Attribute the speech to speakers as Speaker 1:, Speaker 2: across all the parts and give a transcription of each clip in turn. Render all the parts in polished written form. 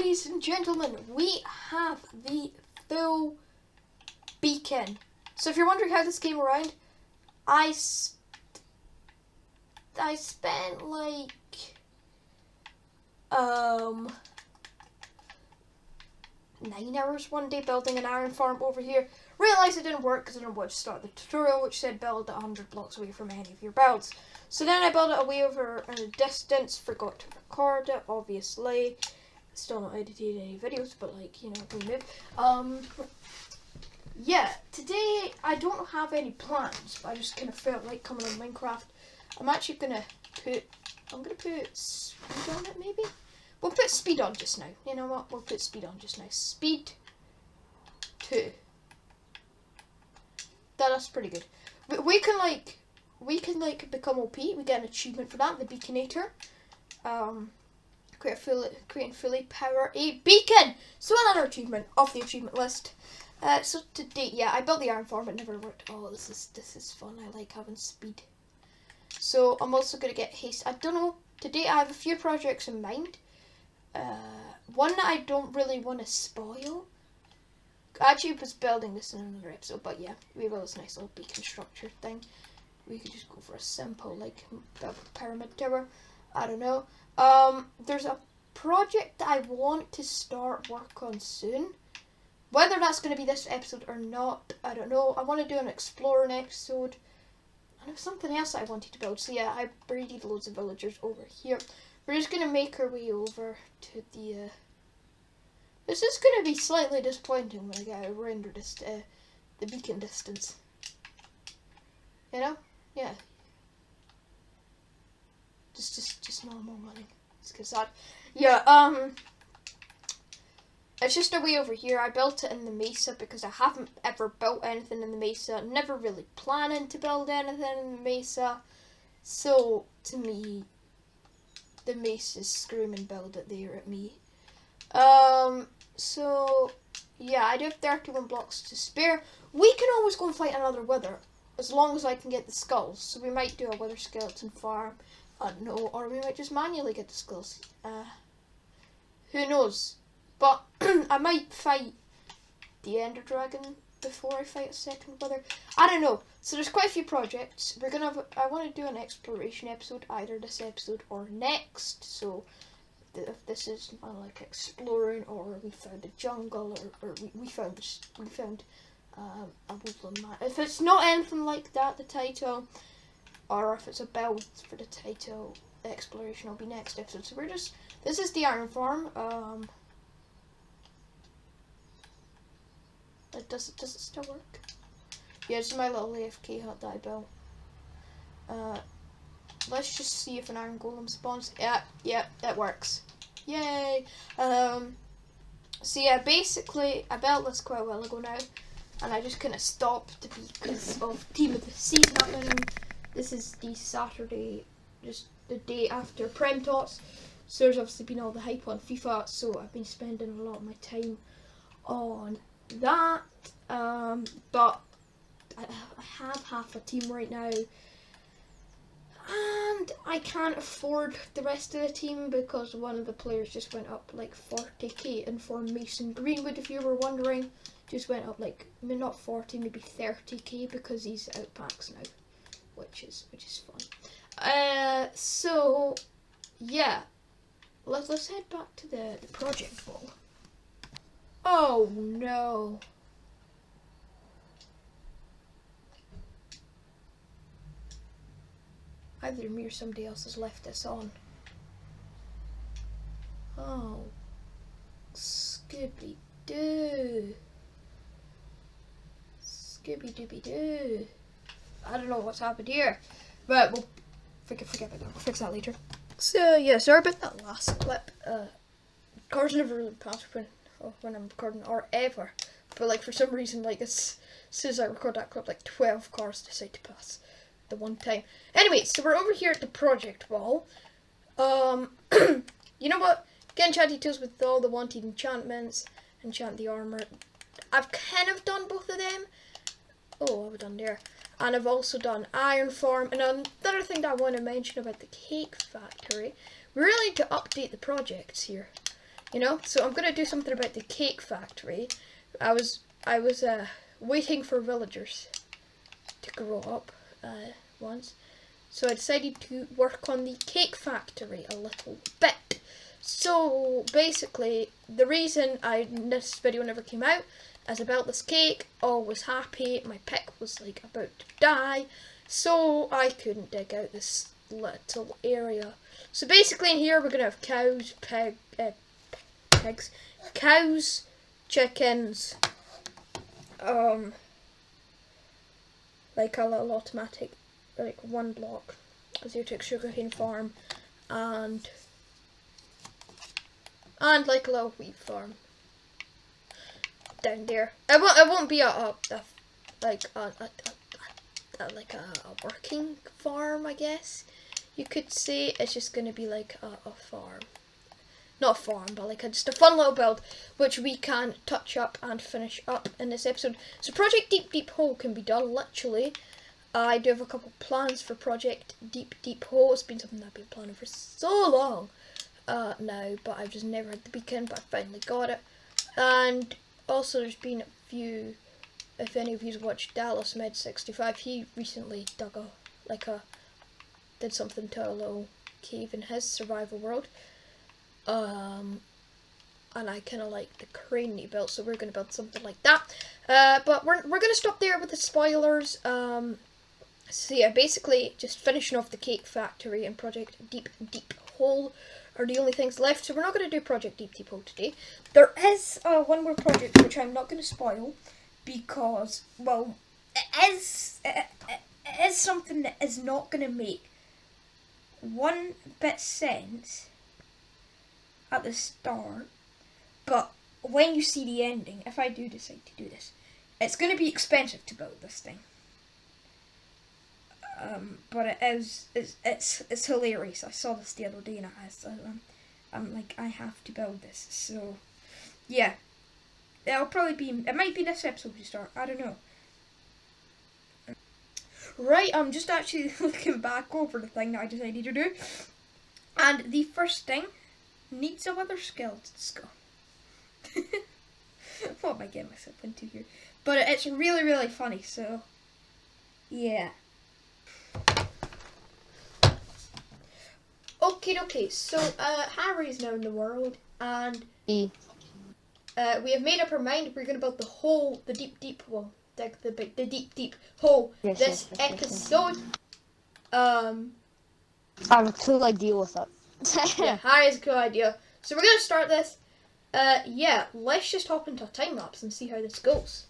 Speaker 1: ladies and gentlemen, we have the full beacon. So if you're wondering how this came around, I spent like 9 hours one day building an iron farm over here. Realised it didn't work because I didn't want to start the tutorial, which said build 100 blocks away from any of your builds. So then I built it away over in a distance, forgot to record it, obviously. Still not edited any videos, but like, you know, we move. Yeah, today I don't have any plans, but I just kind of felt like coming on Minecraft. I'm actually gonna put speed on it maybe? We'll put speed on just now. You know what? We'll put speed on just now. Speed 2. That's pretty good. We can become OP. We get an achievement for that, the Beaconator. Create fully power a beacon. So another achievement off the achievement list. So today, yeah, I built the iron farm. It never worked. Oh, this is fun. I like having speed. So I'm also gonna get haste. I don't know. Today I have a few projects in mind. One that I don't really want to spoil. I actually was building this in another episode, but yeah, we have this nice little beacon structure thing. We could just go for a simple like pyramid tower. I don't know. There's a project that I want to start work on soon. Whether that's going to be this episode or not, I don't know. I want to do an exploring episode. And there's something else I wanted to build. So yeah, I breeded loads of villagers over here. We're just going to make our way over to the... This is going to be slightly disappointing when I get a render the beacon distance. You know? Yeah. Just normal money. It's cause that... Yeah, it's just a way over here. I built it in the mesa because I haven't ever built anything in the mesa. Never really planning to build anything in the mesa. So, to me, the mesa's screaming build it there at me. So, yeah, I do have 31 blocks to spare. We can always go and fight another wither, as long as I can get the skulls. So we might do a wither skeleton farm. I don't know, or we might just manually get the skulls. Who knows? But I might fight the Ender Dragon before I fight a second wither. I don't know. So there's quite a few projects. I want to do an exploration episode, either this episode or next. So if this is like exploring, or we found a jungle, or we found a woodland map. If it's not anything like that, the title, or if it's a build for the title, exploration will be next episode. So this is the iron farm. Does it still work? Yeah, it's my little AFK hut that I built. Let's just see if an iron golem spawns. Yeah, that works. Yay! So yeah, basically, I built this quite a while ago now, and I just kind of stopped because of Team of the Season happening. This is the Saturday, just the day after Prem Tots. So there's obviously been all the hype on FIFA, so I've been spending a lot of my time on that. But I have half a team right now, and I can't afford the rest of the team because one of the players just went up like 40k, and for Mason Greenwood, if you were wondering, just went up like, I mean, not 40, maybe 30k, because he's out packs now, which is fun. So yeah, let's head back to the project wall. Oh no. Either me or somebody else has left this on. Oh. Scooby-Doo. Scooby-Dooby-Doo. I don't know what's happened here. But we'll forget about that. We'll fix that later. So yeah, sorry about that last clip. Cars never really pass when I'm recording, or ever. But like for some reason, like as soon as I record that clip, like 12 cars decide to pass the one time. Anyway, so we're over here at the project wall. You know what? Get enchanting tools with all the wanted enchantments. Enchant the armor. I've kind of done both of them. Oh, I've done there. And I've also done iron farm. And another thing that I want to mention about the cake factory, we really need to update the projects here. you know. So I'm gonna do something about the cake factory. I was waiting for villagers to grow up once, so I decided to work on the cake factory a little bit. So basically, the reason this video never came out is about this cake. All was happy. My pick was like about to die, so I couldn't dig out this little area. So basically, in here we're gonna have cows, pigs, cows, chickens, like a little automatic, like one block, Azurtic sugarcane farm, and like a little wheat farm down there. It won't be a working farm, I guess you could say. It's just gonna be like a farm, not a farm, but like just a fun little build, which we can touch up and finish up in this episode. So Project Deep Hole can be done literally. I do have a couple plans for Project Deep Hole. It's been something that I've been planning for so long now, but I've just never had the beacon, but I finally got it. And also there's been a few, if any of you watched Dallas Med 65, he recently did something to a little cave in his survival world. And I kind of like the crane he built, so we're going to build something like that. But we're going to stop there with the spoilers. So yeah, basically just finishing off the cake factory and Project Deep Hole are the only things left. So we're not going to do Project Deep Hole today. There is one more project which I'm not going to spoil because, well, it is something that is not going to make one bit sense at the start, but when you see the ending, if I do decide to do this, it's going to be expensive to build this thing. But it's hilarious. I saw this the other day and I'm like, I have to build this. So yeah, it might be this episode we start. I don't know. Right, I'm just actually looking back over the thing that I decided to do, and the first thing needs a wither skeleton skull. What am I getting myself into here? But it's really, really funny, so yeah. Okay, so Harry's now in the world, and we have made up our mind. We're going to build the deep hole, the deep hole this episode.
Speaker 2: I have a cool idea with it.
Speaker 1: Yeah, Harry's a cool idea. So we're going to start this. Yeah, let's just hop into a time lapse and see how this goes.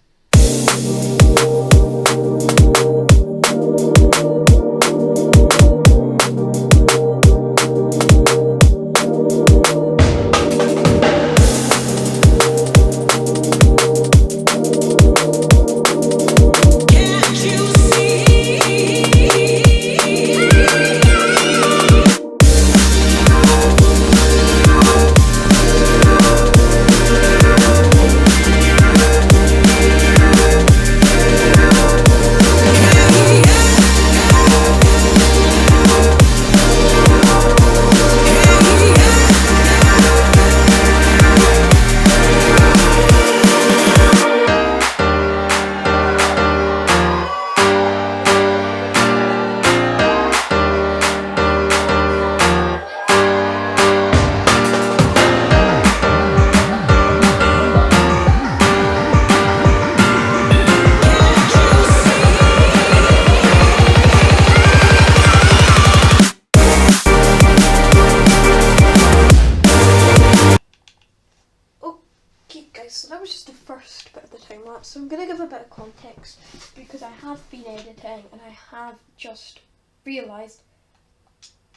Speaker 1: So that was just the first bit of the time lapse. So I'm going to give a bit of context because I have been editing and I have just realised,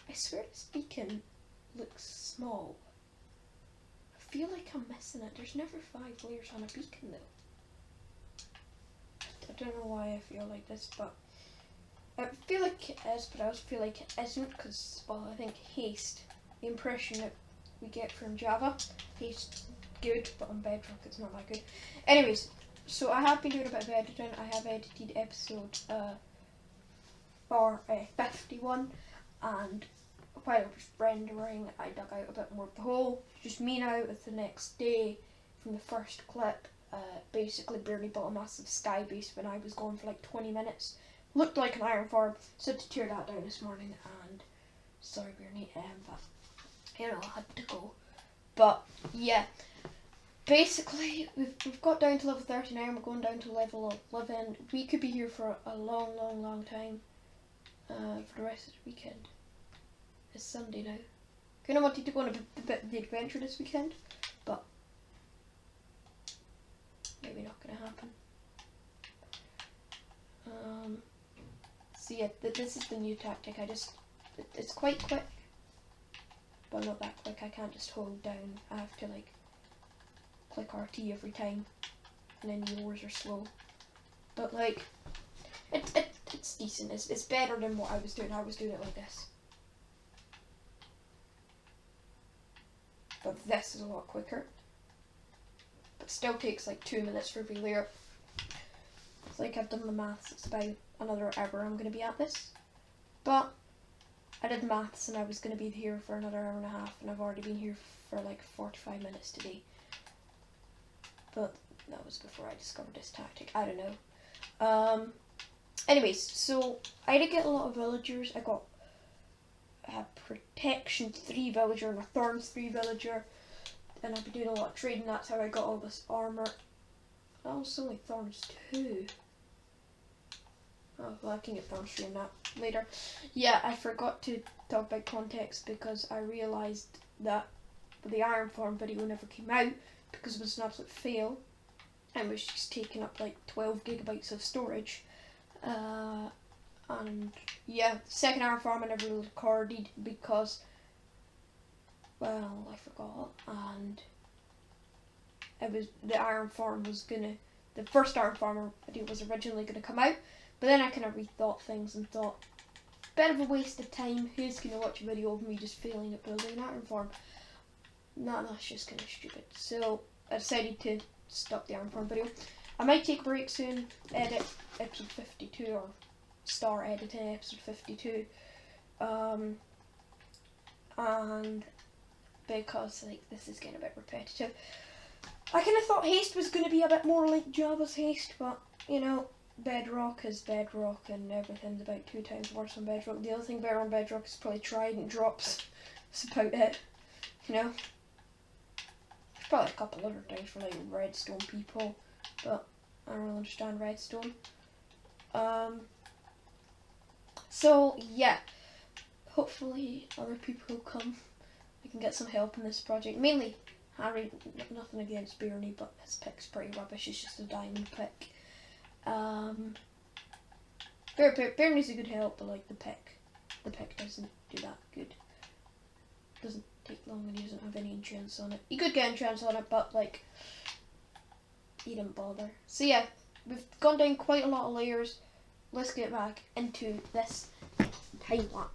Speaker 1: I swear this beacon looks small. I feel like I'm missing it. There's never 5 layers on a beacon though. I don't know why I feel like this, but I feel like it is, but I also feel like it isn't because, well, I think haste, the impression that we get from Java, haste good, but on Bedrock it's not that good. Anyways, so I have been doing a bit of editing. I have edited episode 51, and while it was rendering, I dug out a bit more of the hole. Just me now with the next day from the first clip. Basically barely built a massive sky base when I was gone for like 20 minutes. Looked like an iron farm, so I had to tear that down this morning, and sorry Bernie, but you know, I had to go. But yeah, basically we've got down to level 39, we're going down to level 11. We could be here for a long time, for the rest of the weekend. It's Sunday now. Kind of wanted to go on a bit of the adventure this weekend, but maybe not going to happen. So yeah, this is the new tactic. It's quite quick, but not that quick. I can't just hold down. I have to like click RT every time, and then yours are slow. But like, it's decent. It's better than what I was doing. I was doing it like this, but this is a lot quicker. But still takes like 2 minutes for every layer. It's like I've done the maths. It's about another hour I'm going to be at this. But I did maths and I was going to be here for another hour and a half, and I've already been here for like 45 minutes today. But that was before I discovered this tactic. I don't know. Anyways, so I did get a lot of villagers. I got a Protection 3 villager and a Thorns 3 villager. And I've been doing a lot of trading. That's how I got all this armor. Also like Thorns 2. Oh, well, I can get Thorns 3 in that later. Yeah, I forgot to talk about context because I realised that the Iron Farm video never came out because it was an absolute fail. And was just taking up like 12 gigabytes of storage. And yeah, second Iron Farm I never recorded because, well, I forgot, and it was the Iron Farm was the first Iron Farmer video was originally gonna come out, but then I kind of rethought things and thought, bit of a waste of time. Who's gonna watch a video of me just failing at building an Iron Farm? No, that's just kind of stupid. So I decided to stop the Iron Farm video. I might take a break soon, edit episode 52 or start editing episode 52, and because like this is getting a bit repetitive. I kind of thought Haste was going to be a bit more like Java's Haste, but you know, Bedrock is Bedrock and everything's about 2 times worse on Bedrock. The other thing better on Bedrock is probably Trident drops. That's about it, you know. There's probably a couple other things for like Redstone people, but I don't really understand Redstone. So yeah, hopefully other people will come. I can get some help in this project. Mainly Harry, nothing against Bernie, but his pick's pretty rubbish. It's just a diamond pick. Bernie's a good help, but like the pick doesn't do that good. Doesn't take long and he doesn't have any enchants on it. You could get enchants on it, but like he didn't bother. So yeah, we've gone down quite a lot of layers. Let's get back into this time lapse.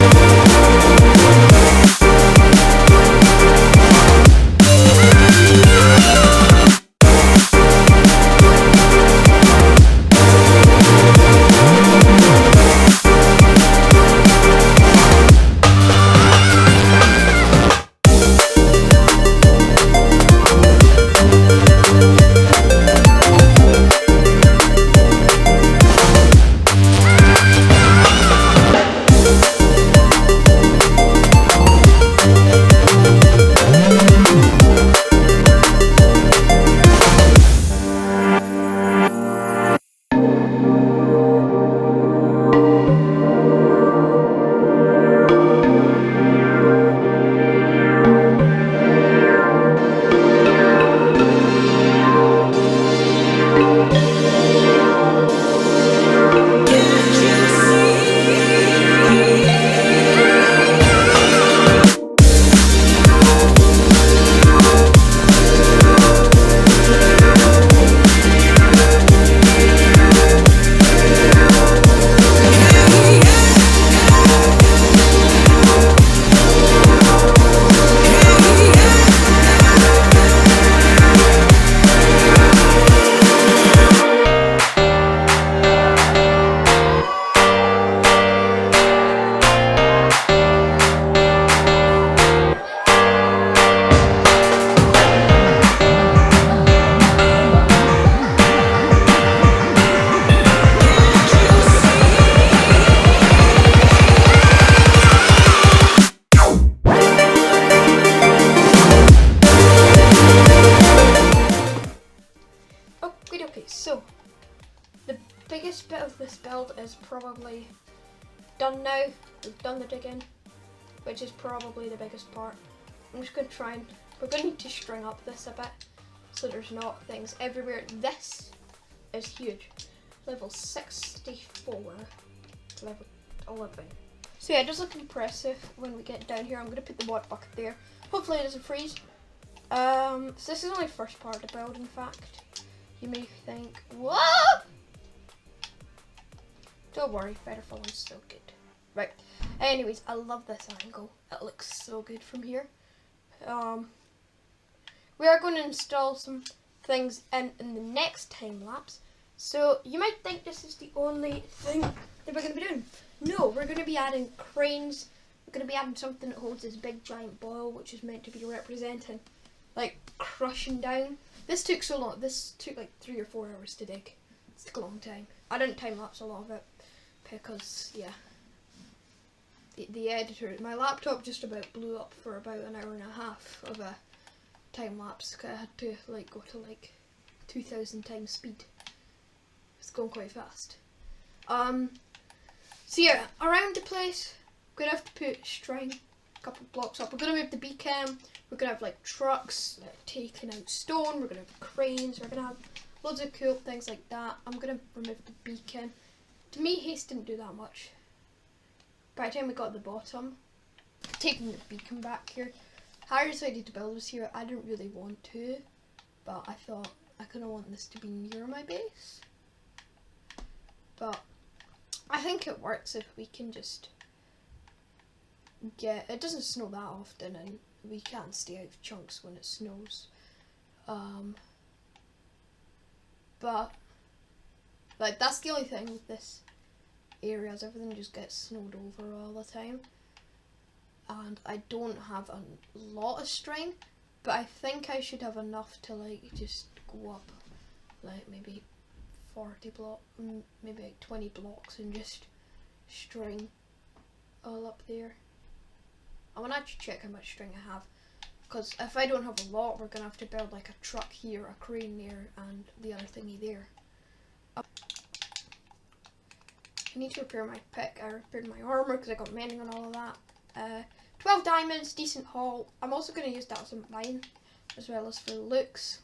Speaker 1: is probably done now. We've done the digging, which is probably the biggest part. I'm just going to try and, we're going to need to string up this a bit so there's not things everywhere. This is huge. Level 64 to level 11. So yeah, it does look impressive when we get down here. I'm going to put the water bucket there. Hopefully it doesn't freeze. So this is only the first part of the build, in fact. You may think, what? Don't worry, Feather Falling's still good. Right. Anyways, I love this angle. It looks so good from here. We are going to install some things in the next time lapse. So you might think this is the only thing that we're going to be doing. No, we're going to be adding cranes. We're going to be adding something that holds this big giant boil, which is meant to be representing, like, crushing down. This took so long. This took like 3 or 4 hours to dig. It took a long time. I didn't time lapse a lot of it because, yeah, the editor, my laptop just about blew up for about an hour and a half of a time lapse. I had to like go to like 2,000 times speed. It's going quite fast. So yeah, around the place, we're gonna have to put string, a couple of blocks up. We're gonna move the beacon. We're gonna have like trucks taking out stone. We're gonna have cranes. We're gonna have loads of cool things like that. I'm gonna remove the beacon. To me, haste didn't do that much. By the time we got to the bottom, taking the beacon back here, Harry decided to build this here. I didn't really want to, but I thought I kind of want this to be near my base. But I think it works if we can just get, it doesn't snow that often and we can't stay out of chunks when it snows. But like that's the only thing with this area, is everything just gets snowed over all the time. And I don't have a lot of string, but I think I should have enough to like just go up like maybe 40 blocks, maybe like 20 blocks and just string all up there. I want to actually check how much string I have, because if I don't have a lot, we're going to have to build like a truck here, a crane there, and the other thingy there. I need to repair my pick. I repaired my armor because I got mending on all of that. 12 diamonds, decent haul. I'm also going to use that as a mine, as well as for looks.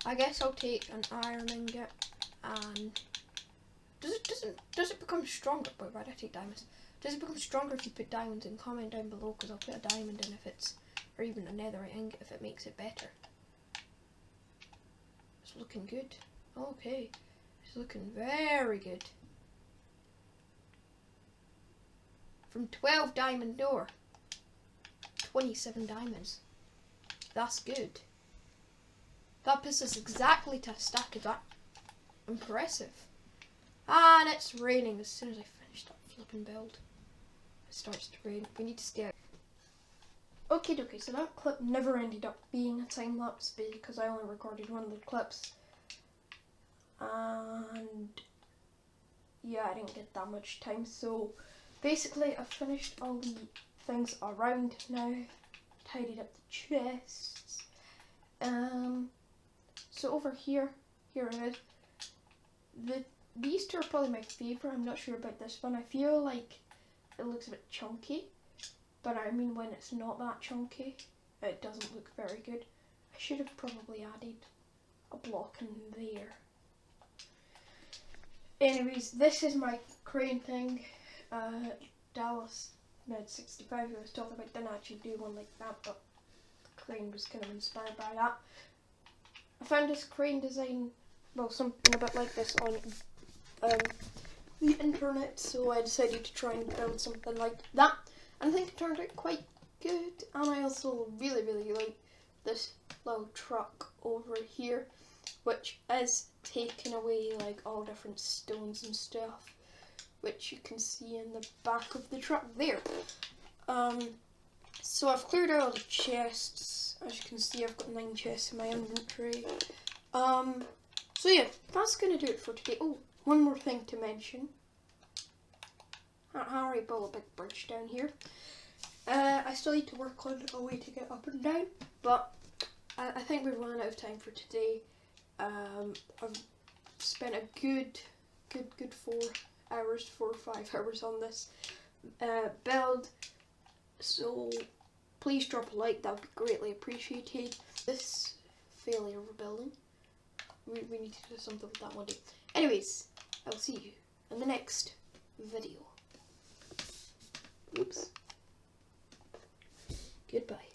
Speaker 1: I guess I'll take an iron ingot, and does it become stronger? But why did I take diamonds? Does it become stronger if you put diamonds in? Comment down below, because I'll put a diamond in if it's, or even a netherite ingot if it makes it better. It's looking good. Okay, it's looking very good. From 12 diamond door, 27 diamonds. That's good. That puts us exactly to a stack of that. Impressive. And it's raining as soon as I finish that flipping build. It starts to rain. We need to stay out. Okay, so that clip never ended up being a time lapse because I only recorded one of the clips. And yeah, I didn't get that much time. So basically, I've finished all the things around now. Tidied up the chests. So over here it is. These two are probably my favourite. I'm not sure about this one. I feel like it looks a bit chunky, but I mean when it's not that chunky, it doesn't look very good. I should have probably added a block in there. Anyways, this is my crane thing. Dallas Med 65 who I was talking about didn't actually do one like that, but the crane was kind of inspired by that. I found this crane design, well, something a bit like this on the internet, so I decided to try and build something like that, and I think it turned out quite good. And I also really like this little truck over here, which is taking away like all different stones and stuff, which you can see in the back of the truck there. So I've cleared out all the chests. As you can see, I've got 9 chests in my inventory. So yeah, that's going to do it for today. Oh, one more thing to mention. Harry built a big bridge down here. I still need to work on a way to get up and down, but I think we've run out of time for today. I've spent a good good 4 hours, 4 or 5 hours on this build. So please drop a like, that would be greatly appreciated. This failure of a building, we need to do something with that one day. Anyways, I'll see you in the next video. Oops. Goodbye.